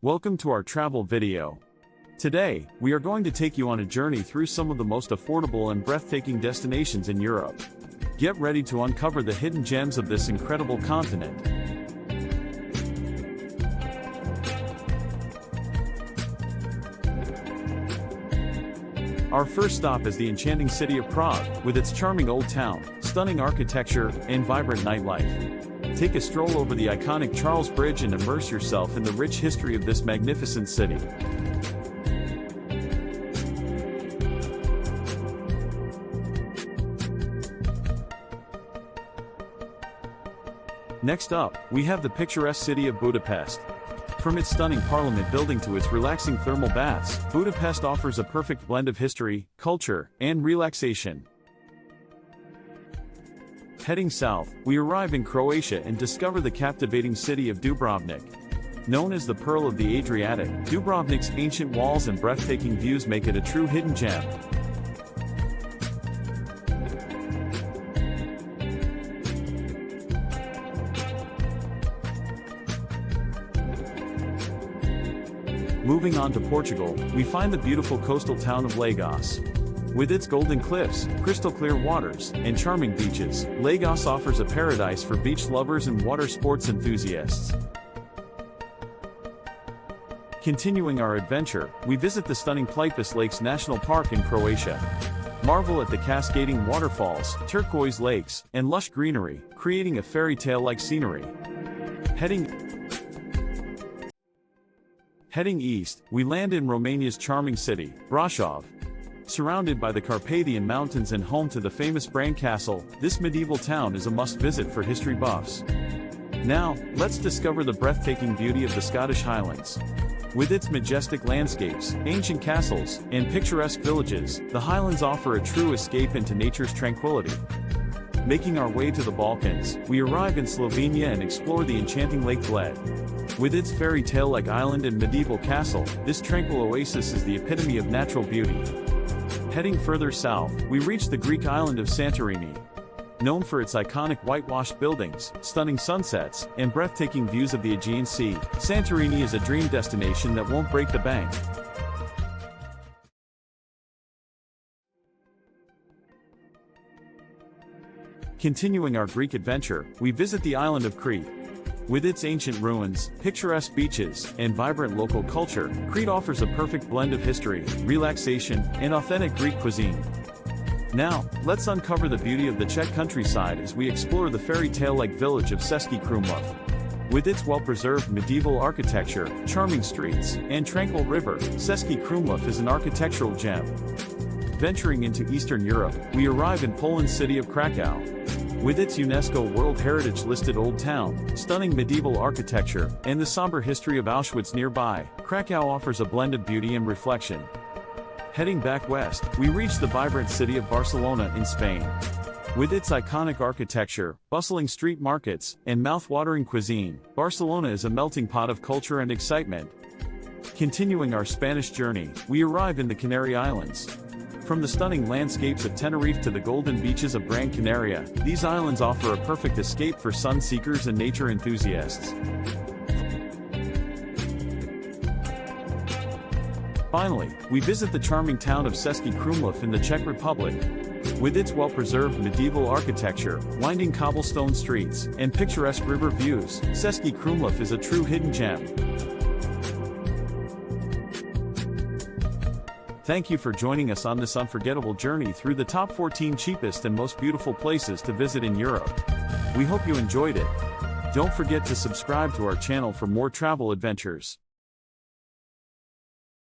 Welcome to our travel video. Today, we are going to take you on a journey through some of the most affordable and breathtaking destinations in Europe. Get ready to uncover the hidden gems of this incredible continent. Our first stop is the enchanting city of Prague, with its charming old town, stunning architecture, and vibrant nightlife. Take a stroll over the iconic Charles Bridge and immerse yourself in the rich history of this magnificent city. Next up, we have the picturesque city of Budapest. From its stunning parliament building to its relaxing thermal baths, Budapest offers a perfect blend of history, culture, and relaxation. Heading south, we arrive in Croatia and discover the captivating city of Dubrovnik. Known as the Pearl of the Adriatic, Dubrovnik's ancient walls and breathtaking views make it a true hidden gem. Moving on to Portugal, we find the beautiful coastal town of Lagos. With its golden cliffs, crystal-clear waters, and charming beaches, Lagos offers a paradise for beach lovers and water sports enthusiasts. Continuing our adventure, we visit the stunning Plitvice Lakes National Park in Croatia. Marvel at the cascading waterfalls, turquoise lakes, and lush greenery, creating a fairy tale-like scenery. Heading east, we land in Romania's charming city, Brașov. Surrounded by the Carpathian Mountains and home to the famous Bran Castle, this medieval town is a must-visit for history buffs. Now, let's discover the breathtaking beauty of the Scottish Highlands. With its majestic landscapes, ancient castles, and picturesque villages, the Highlands offer a true escape into nature's tranquility. Making our way to the Balkans, we arrive in Slovenia and explore the enchanting Lake Bled. With its fairy tale-like island and medieval castle, this tranquil oasis is the epitome of natural beauty. Heading further south, we reach the Greek island of Santorini. Known for its iconic whitewashed buildings, stunning sunsets, and breathtaking views of the Aegean Sea, Santorini is a dream destination that won't break the bank. Continuing our Greek adventure, we visit the island of Crete. With its ancient ruins, picturesque beaches, and vibrant local culture, Crete offers a perfect blend of history, relaxation, and authentic Greek cuisine. Now, let's uncover the beauty of the Czech countryside as we explore the fairy tale-like village of Český Krumlov. With its well-preserved medieval architecture, charming streets, and tranquil river, Český Krumlov is an architectural gem. Venturing into Eastern Europe, we arrive in Poland's city of Krakow. With its UNESCO World Heritage listed old town, stunning medieval architecture, and the somber history of Auschwitz nearby, Krakow offers a blend of beauty and reflection. Heading back west, we reach the vibrant city of Barcelona in Spain. With its iconic architecture, bustling street markets, and mouth-watering cuisine, Barcelona is a melting pot of culture and excitement. Continuing our Spanish journey, we arrive in the Canary Islands. From the stunning landscapes of Tenerife to the golden beaches of Gran Canaria, these islands offer a perfect escape for sun seekers and nature enthusiasts. Finally, we visit the charming town of Český Krumlov in the Czech Republic. With its well-preserved medieval architecture, winding cobblestone streets, and picturesque river views, Český Krumlov is a true hidden gem. Thank you for joining us on this unforgettable journey through the top 14 cheapest and most beautiful places to visit in Europe. We hope you enjoyed it. Don't forget to subscribe to our channel for more travel adventures.